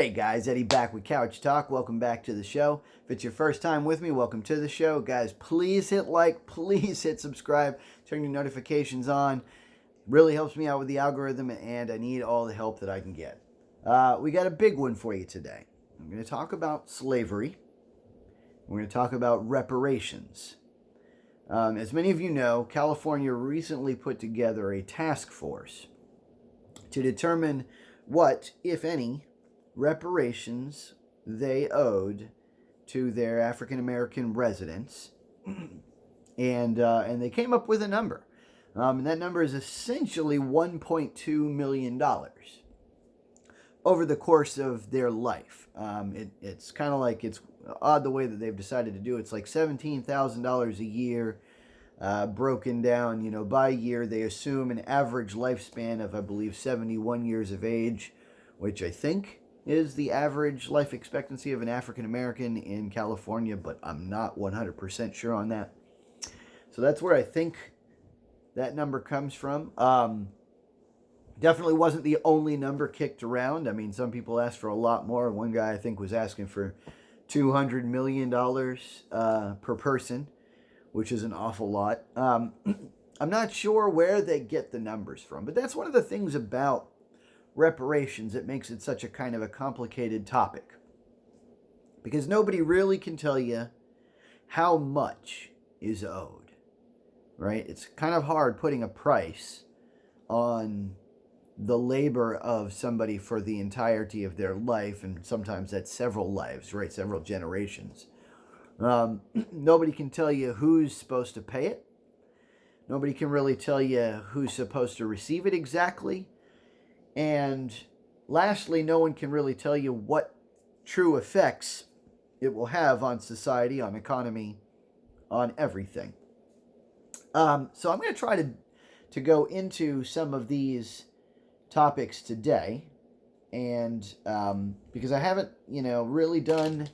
Hey guys, Eddie back with Couch Talk. Welcome back to the show. If it's your first time with me, welcome to the show. Guys, please hit like, please hit subscribe, turn your notifications on. Really helps me out with the algorithm, and I need all the help that I can get. We got a big one for you today. I'm going to talk about slavery. We're going to talk about reparations. As many of you know, California recently put together a task force to determine what, if any, reparations they owed to their African American residents, and they came up with a number, and that number is essentially $1.2 million over the course of their life. It's kind of like, it's odd the way that they've decided to do it. It's like $17,000 a year, broken down, by year. They assume an average lifespan of, I believe, 71 years of age, which I think is the average life expectancy of an African American in California, but I'm not 100% sure on that. So that's where I think that number comes from. Definitely wasn't the only number kicked around. I mean, some people asked for a lot more. One guy, I think, was asking for $200 million per person, which is an awful lot. I'm not sure where they get the numbers from, but that's one of the things about reparations that makes it such a kind of a complicated topic, because nobody really can tell you how much is owed, right? It's kind of hard putting a price on the labor of somebody for the entirety of their life, and sometimes that's several lives, right? Several generations. Nobody can tell you who's supposed to pay it. Nobody can really tell you who's supposed to receive it exactly. And lastly, no one can really tell you what true effects it will have on society, on economy, on everything. So I'm going to try to go into some of these topics today, and because I haven't, really done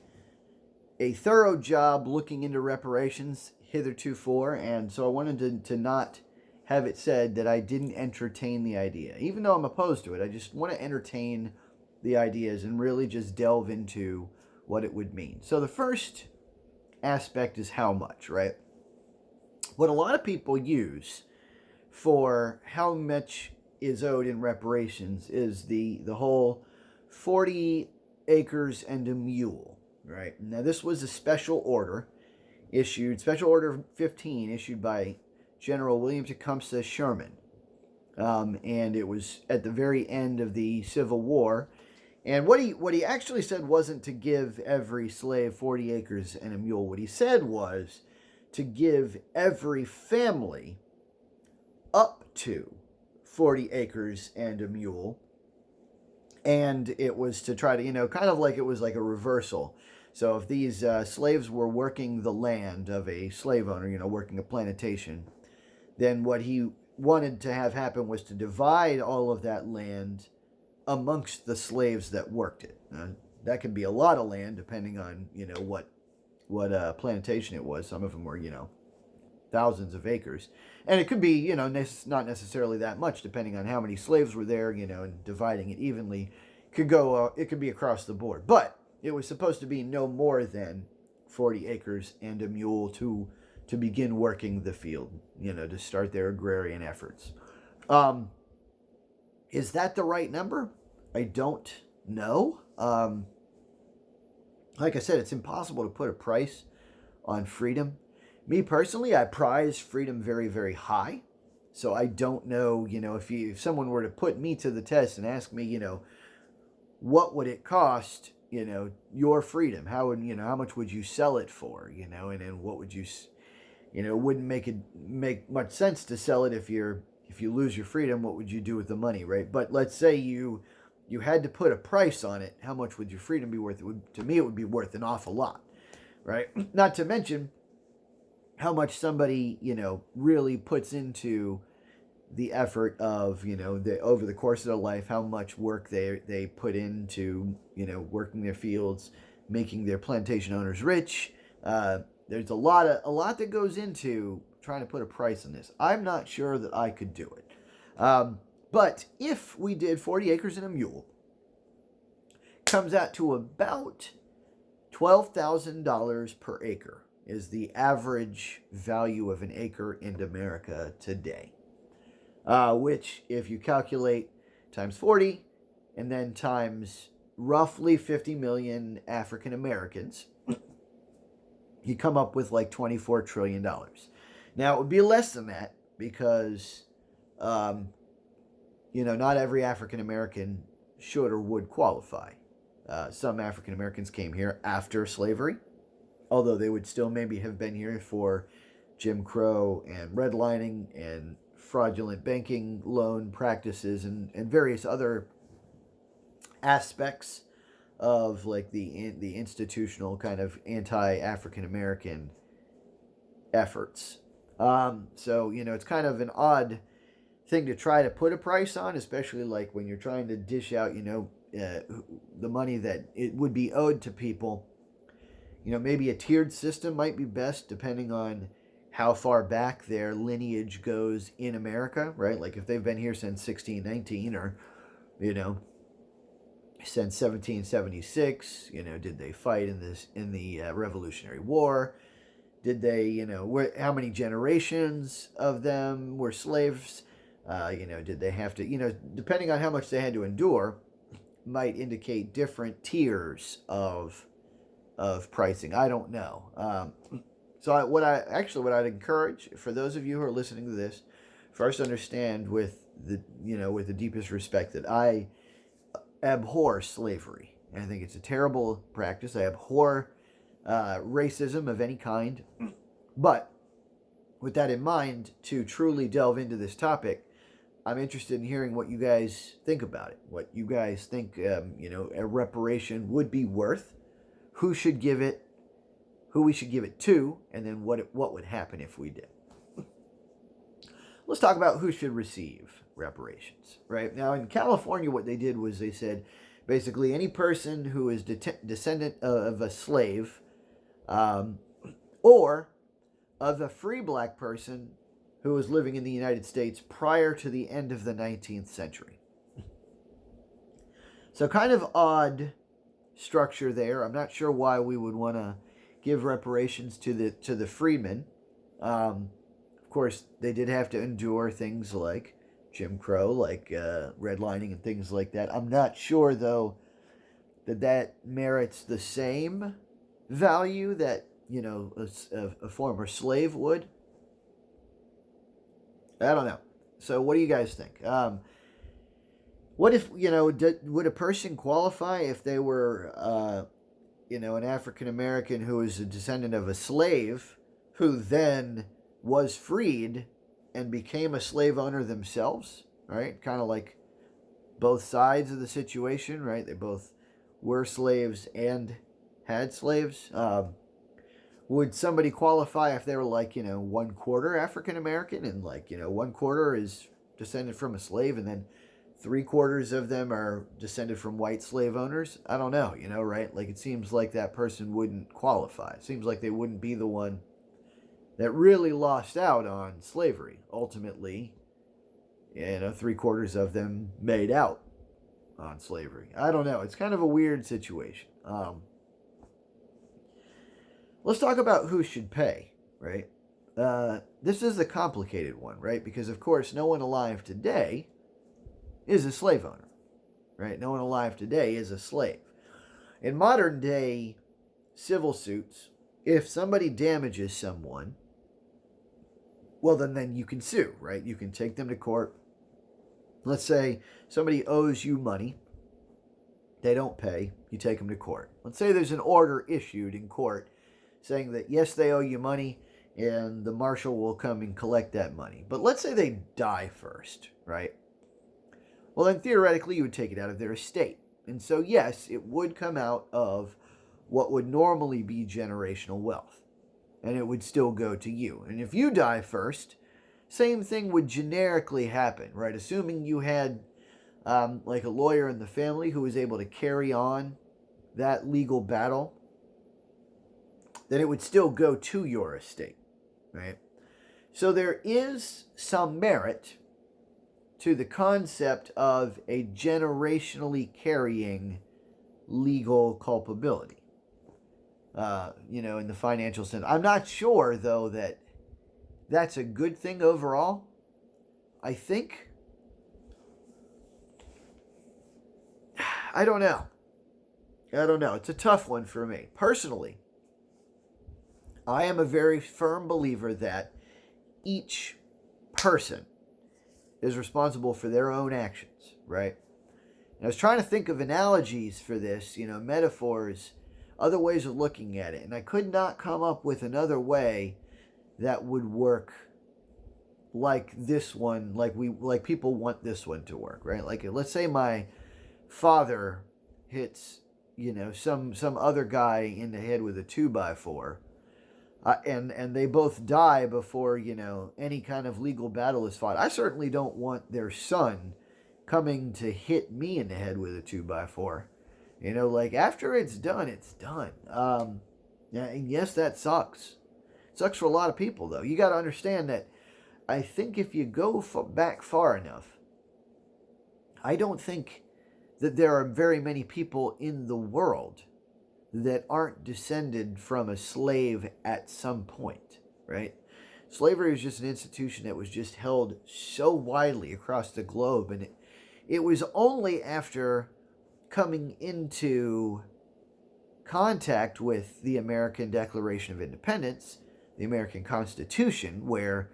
a thorough job looking into reparations hitherto, and so I wanted to not have it said that I didn't entertain the idea. Even though I'm opposed to it, I just want to entertain the ideas and really just delve into what it would mean. So the first aspect is how much, right? What a lot of people use for how much is owed in reparations is the whole 40 acres and a mule, right? Now this was a special order Special Order 15 issued by General William Tecumseh Sherman, and it was at the very end of the Civil War. And what he actually said wasn't to give every slave 40 acres and a mule. What he said was to give every family up to 40 acres and a mule. And it was to try to, kind of like it was like a reversal. So if these slaves were working the land of a slave owner, working a plantation, then what he wanted to have happen was to divide all of that land amongst the slaves that worked it. That could be a lot of land, depending on, what plantation it was. Some of them were, thousands of acres. And it could be, not necessarily that much, depending on how many slaves were there, and dividing it evenly. It could be across the board. But it was supposed to be no more than 40 acres and a mule to begin working the field, to start their agrarian efforts. Is that the right number? I don't know. Like I said, it's impossible to put a price on freedom. Me personally, I prize freedom very, very high. So I don't know, if someone were to put me to the test and ask me, what would it cost, your freedom? How much would you sell it for, and what would you, it wouldn't make much sense to sell it if you lose your freedom. What would you do with the money, right? But let's say you had to put a price on it. How much would your freedom be worth? To me, it would be worth an awful lot, right? Not to mention how much somebody, really puts into the effort of, over the course of their life, how much work they put into, working their fields, making their plantation owners rich. There's a lot that goes into trying to put a price on this. I'm not sure that I could do it. But if we did 40 acres and a mule, comes out to about $12,000 per acre is the average value of an acre in America today. Which, if you calculate times 40 and then times roughly 50 million African Americans, you come up with like $24 trillion. Now, it would be less than that because, not every African American should or would qualify. Some African Americans came here after slavery, although they would still maybe have been here for Jim Crow and redlining and fraudulent banking loan practices and various other aspects of like the institutional kind of anti-African American efforts. So it's kind of an odd thing to try to put a price on, especially like when you're trying to dish out the money that it would be owed to people. Maybe a tiered system might be best depending on how far back their lineage goes in America, right? Like if they've been here since 1619 or since 1776, did they fight in the Revolutionary War? Did they, how many generations of them were slaves? Did they have to, depending on how much they had to endure, might indicate different tiers of pricing. I don't know. So what I'd encourage for those of you who are listening to this, first understand with the deepest respect that I abhor slavery. And I think it's a terrible practice. I abhor racism of any kind. But with that in mind, to truly delve into this topic, I'm interested in hearing what you guys think about it. What you guys think, a reparation would be worth, who should give it, who we should give it to, and then what would happen if we did. Let's talk about who should receive reparations. Right now in California, what they did was they said basically any person who is descendant of a slave, or of a free black person who was living in the United States prior to the end of the 19th century. So kind of odd structure there. I'm not sure why we would want to give reparations to the freedmen. Of course, they did have to endure things like Jim Crow, like redlining and things like that. I'm not sure, though, that merits the same value that, a former slave would. I don't know. So what do you guys think? What if, would a person qualify if they were, an African American who is a descendant of a slave who then was freed and became a slave owner themselves, right? Kind of like both sides of the situation, right? They both were slaves and had slaves. Would somebody qualify if they were like, 1/4 African American and like, 1/4 is descended from a slave and then 3/4 of them are descended from white slave owners? I don't know, right? Like it seems like that person wouldn't qualify. It seems like they wouldn't be the one that really lost out on slavery. Ultimately, 3/4 of them made out on slavery. I don't know. It's kind of a weird situation. Let's talk about who should pay, right? This is the complicated one, right? Because, of course, no one alive today is a slave owner, right? No one alive today is a slave. In modern day civil suits, if somebody damages someone, well, then you can sue, right? You can take them to court. Let's say somebody owes you money. They don't pay. You take them to court. Let's say there's an order issued in court saying that, yes, they owe you money, and the marshal will come and collect that money. But let's say they die first, right? Well, then theoretically, you would take it out of their estate. And so, yes, it would come out of what would normally be generational wealth. And it would still go to you. And if you die first, same thing would generically happen, right? Assuming you had like a lawyer in the family who was able to carry on that legal battle, then it would still go to your estate, right? So there is some merit to the concept of a generationally carrying legal culpability. In the financial sense. I'm not sure, though, that that's a good thing overall. I think. I don't know. It's a tough one for me. Personally, I am a very firm believer that each person is responsible for their own actions, right? And I was trying to think of analogies for this, metaphors, other ways of looking at it, and I could not come up with another way that would work like this one, like people want this one to work, right? Like, let's say my father hits, some other guy in the head with a 2x4, and they both die before any kind of legal battle is fought. I certainly don't want their son coming to hit me in the head with a 2x4. Like, after it's done, it's done. Yeah, and yes, that sucks. It sucks for a lot of people, though. You got to understand that I think if you go back far enough, I don't think that there are very many people in the world that aren't descended from a slave at some point, right? Slavery was just an institution that was just held so widely across the globe, and it was only after coming into contact with the American Declaration of Independence, the American Constitution, where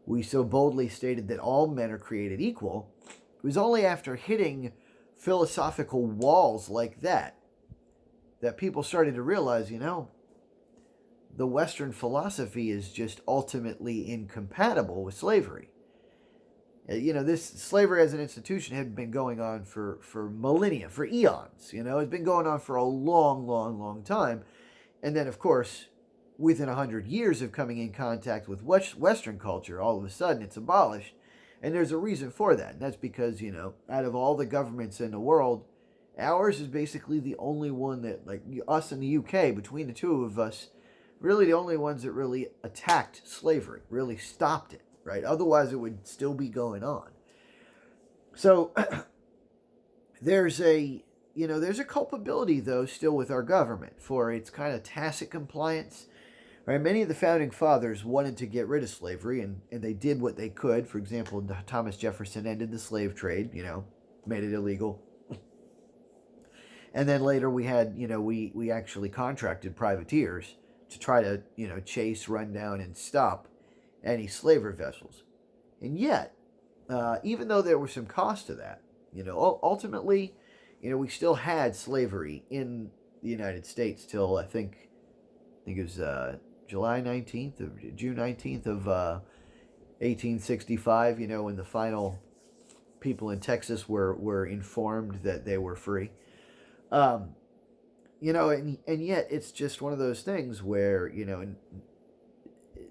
we so boldly stated that all men are created equal, it was only after hitting philosophical walls like that people started to realize, the Western philosophy is just ultimately incompatible with slavery. This slavery as an institution had been going on for millennia, for eons. It's been going on for a long, long, long time. And then, of course, within 100 years of coming in contact with Western culture, all of a sudden it's abolished. And there's a reason for that. And that's because, out of all the governments in the world, ours is basically the only one that, like us and the UK, between the two of us, really the only ones that really attacked slavery, really stopped it, right? Otherwise, it would still be going on. So there's a culpability, though, still with our government for its kind of tacit compliance. Right? Many of the founding fathers wanted to get rid of slavery, and they did what they could. For example, Thomas Jefferson ended the slave trade, made it illegal. And then later we had, we actually contracted privateers to try to, chase, run down, and stop any slaver vessels. And yet, even though there was some cost to that, ultimately, we still had slavery in the United States till I think it was July 19th, or June 19th of 1865, when the final people in Texas were informed that they were free. And yet it's just one of those things where,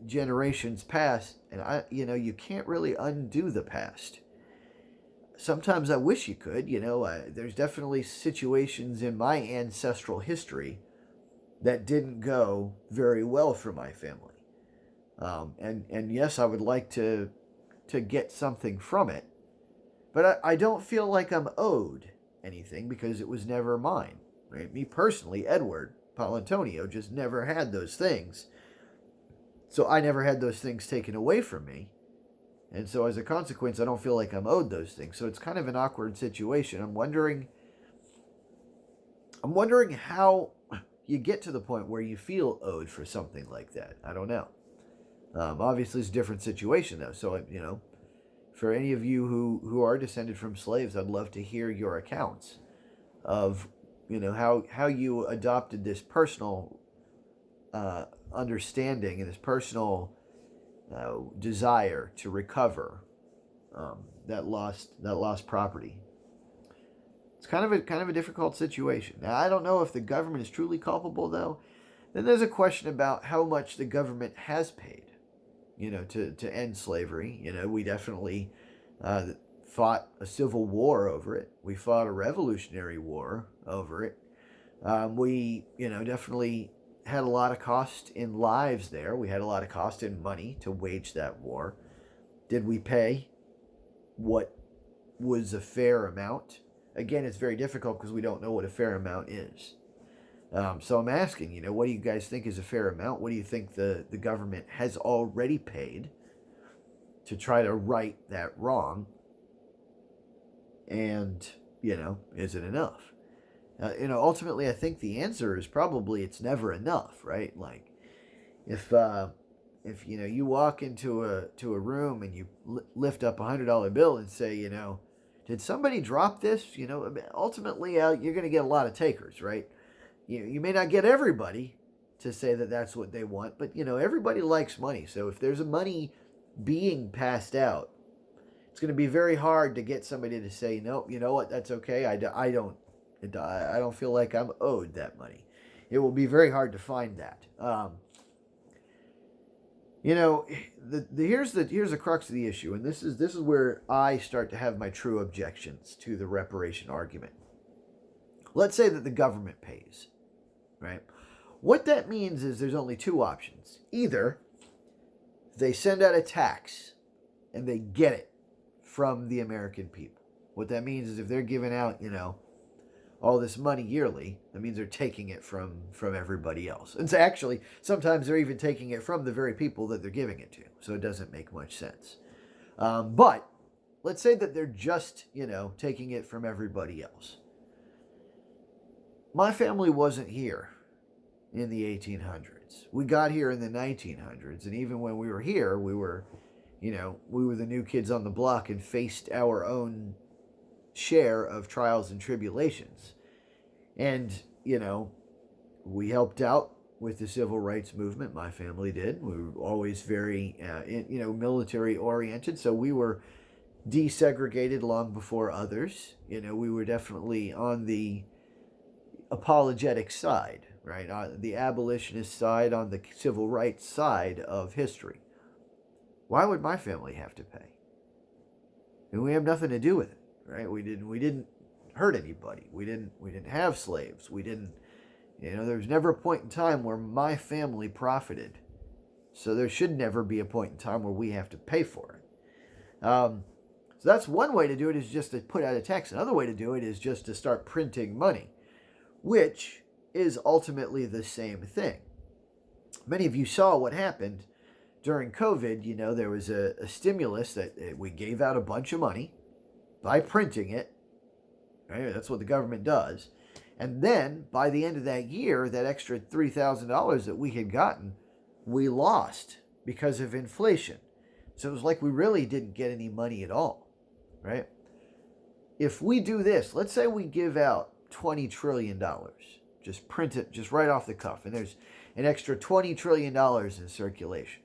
generations pass, and you can't really undo the past. Sometimes I wish you could, there's definitely situations in my ancestral history that didn't go very well for my family. And yes, I would like to get something from it, but I don't feel like I'm owed anything because it was never mine. Right? Me personally, Edward Paolantonio, just never had those things. So I never had those things taken away from me. And so as a consequence, I don't feel like I'm owed those things. So it's kind of an awkward situation. I'm wondering how you get to the point where you feel owed for something like that. I don't know. Obviously, it's a different situation, though. So, for any of you who are descended from slaves, I'd love to hear your accounts of, how you adopted this personal understanding and this personal desire to recover that lost property. It's kind of a difficult situation. Now, I don't know if the government is truly culpable, though. Then there's a question about how much the government has paid, to end slavery. We definitely fought a civil war over it. We fought a revolutionary war over it. We, definitely had a lot of cost in lives there. We had a lot of cost in money to wage that war. Did we pay what was a fair amount? again, it's very difficult because we don't know what a fair amount is. So I'm asking, what do you guys think is a fair amount? What do you think the government has already paid to try to right that wrong? And, is it enough? Ultimately, I think the answer is probably it's never enough, right? Like, if you walk into a room and you lift up $100 bill and say, did somebody drop this? Ultimately, you're going to get a lot of takers, right? You may not get everybody to say that that's what they want, but everybody likes money. So if there's a money being passed out, it's going to be very hard to get somebody to say, no, you know what, that's okay. I don't feel like I'm owed that money. It will be very hard to find that. Here's the crux of the issue, and this is where I start to have my true objections to the reparation argument. Let's say that the government pays, right? What that means is there's only two options. Either they send out a tax and they get it from the American people. What that means is if they're giving out, all this money yearly, that means they're taking it from everybody else. And so actually, sometimes they're even taking it from the very people that they're giving it to. So it doesn't make much sense. But let's say that they're just, taking it from everybody else. My family wasn't here in the 1800s. We got here in the 1900s. And even when we were here, we were the new kids on the block and faced our own share of trials and tribulations. And, we helped out with the civil rights movement. My family did. We were always very, military oriented. So we were desegregated long before others. We were definitely on the apologetic side, right? The abolitionist side, on the civil rights side of history. Why would my family have to pay? And we have nothing to do with it. Right? We didn't hurt anybody. We didn't have slaves. We didn't, there was never a point in time where my family profited. So there should never be a point in time where we have to pay for it. So that's one way to do it, is just to put out a tax. Another way to do it is just to start printing money, which is ultimately the same thing. Many of you saw what happened during COVID. There was a stimulus that we gave out a bunch of money by printing it, right? That's what the government does. And then by the end of that year, that extra $3,000 that we had gotten, we lost because of inflation. So it was like we really didn't get any money at all, right? If we do this, let's say we give out $20 trillion, just print it just right off the cuff, and there's an extra $20 trillion in circulation.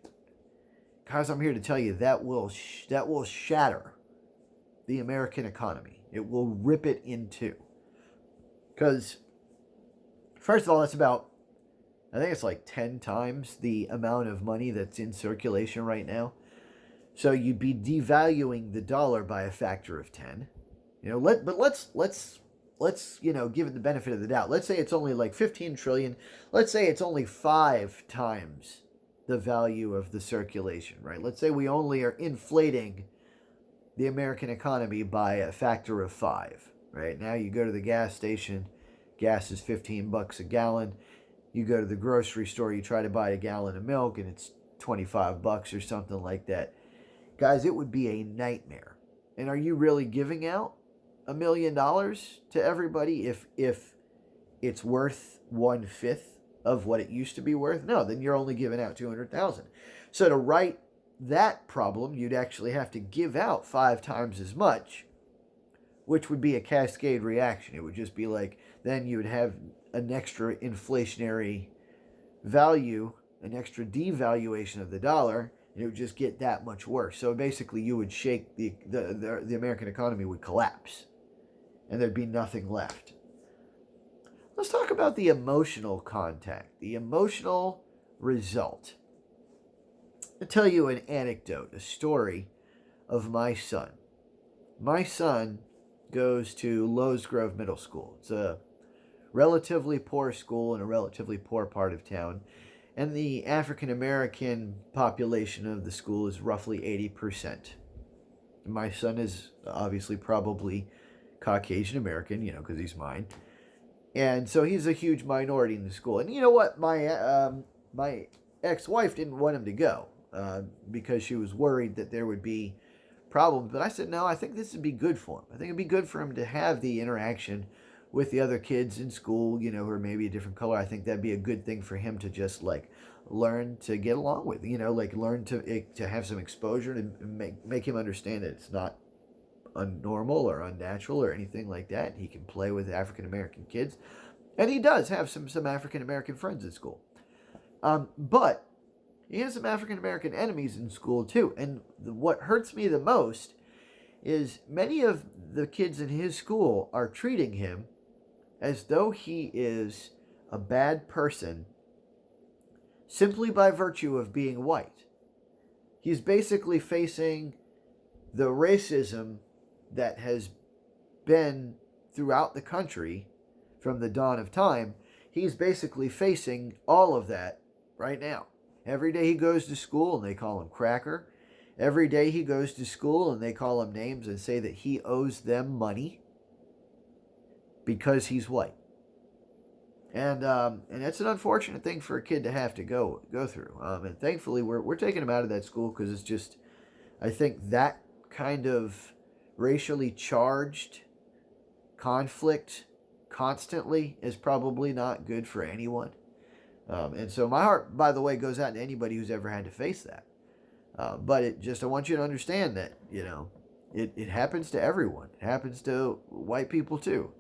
Guys, I'm here to tell you that will shatter the American economy. It will rip it in two. Because, first of all, I think it's like 10 times the amount of money that's in circulation right now. So you'd be devaluing the dollar by a factor of 10. But let's give it the benefit of the doubt. Let's say it's only like 15 trillion. Let's say it's only 5 times the value of the circulation, right? Let's say we only are inflating the American economy by a factor of 5, right? Now you go to the gas station, gas is $15 a gallon. You go to the grocery store, you try to buy a gallon of milk, and it's $25 or something like that. Guys, it would be a nightmare. And are you really giving out $1 million to everybody if it's worth 1/5 of what it used to be worth? No, then you're only giving out $200,000. So to right that problem, you'd actually have to give out 5 times as much, which would be a cascade reaction. It would just be like, then you would have an extra inflationary value, an extra devaluation of the dollar, and it would just get that much worse. So basically, you would shake the American economy would collapse, and there'd be nothing left. Let's talk about the emotional contact, the emotional result. I'll tell you an anecdote, a story of my son. My son goes to Lowe's Grove Middle School. It's a relatively poor school in a relatively poor part of town. And the African American population of the school is roughly 80%. My son is obviously probably Caucasian American, because he's mine. And so he's a huge minority in the school. And you know what? My ex-wife didn't want him to go because she was worried that there would be problems. But I said, no, I think this would be good for him. I think it'd be good for him to have the interaction with the other kids in school, who are maybe a different color. I think that'd be a good thing for him to just learn to get along with, learn to have some exposure to make him understand that it's not unnormal or unnatural or anything like that. He can play with African American kids, and he does have some African American friends at school. But he has some African American enemies in school too. And what hurts me the most is many of the kids in his school are treating him as though he is a bad person simply by virtue of being white. He's basically facing the racism that has been throughout the country from the dawn of time. He's basically facing all of that right now. Every day he goes to school and they call him cracker. Every day he goes to school and they call him names and say that he owes them money because he's white. And that's an unfortunate thing for a kid to have to go through. And thankfully we're taking him out of that school because it's just, I think that kind of racially charged conflict constantly is probably not good for anyone. And so my heart, by the way, goes out to anybody who's ever had to face that. But I want you to understand that, it happens to everyone. It happens to white people too.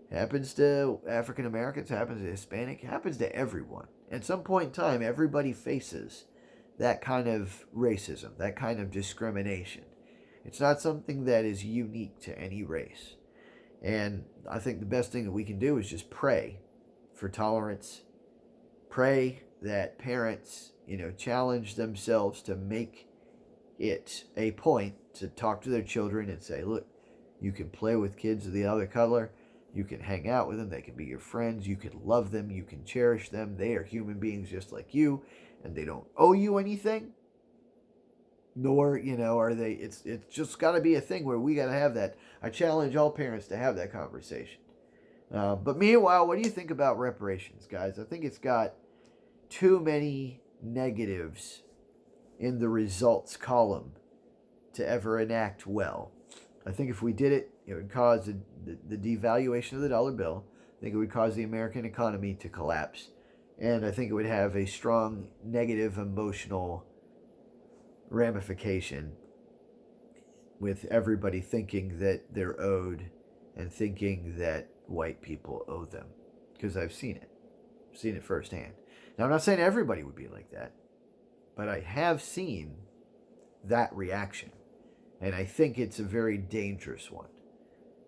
It happens to African Americans, happens to Hispanic, it happens to everyone. At some point in time, everybody faces that kind of racism, that kind of discrimination. It's not something that is unique to any race. And I think the best thing that we can do is just pray for tolerance. Pray that parents, challenge themselves to make it a point to talk to their children and say, look, you can play with kids of the other color. You can hang out with them. They can be your friends. You can love them. You can cherish them. They are human beings just like you, and they don't owe you anything. Nor, are they, it's just got to be a thing where we got to have that. I challenge all parents to have that conversation. But meanwhile, what do you think about reparations, guys? I think it's got too many negatives in the results column to ever enact well. I think if we did it, it would cause the devaluation of the dollar bill. I think it would cause the American economy to collapse. And I think it would have a strong negative emotional ramification with everybody thinking that they're owed and thinking that white people owe them. Because I've seen it. I've seen it firsthand. Now, I'm not saying everybody would be like that, but I have seen that reaction. And I think it's a very dangerous one.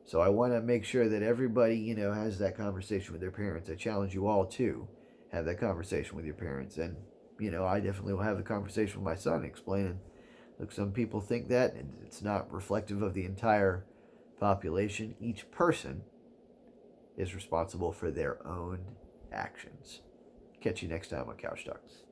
So I want to make sure that everybody, has that conversation with their parents. I challenge you all to have that conversation with your parents. And, I definitely will have the conversation with my son explaining, look, some people think that, and it's not reflective of the entire population. Each person is responsible for their own actions. Catch you next time on Couch Talks.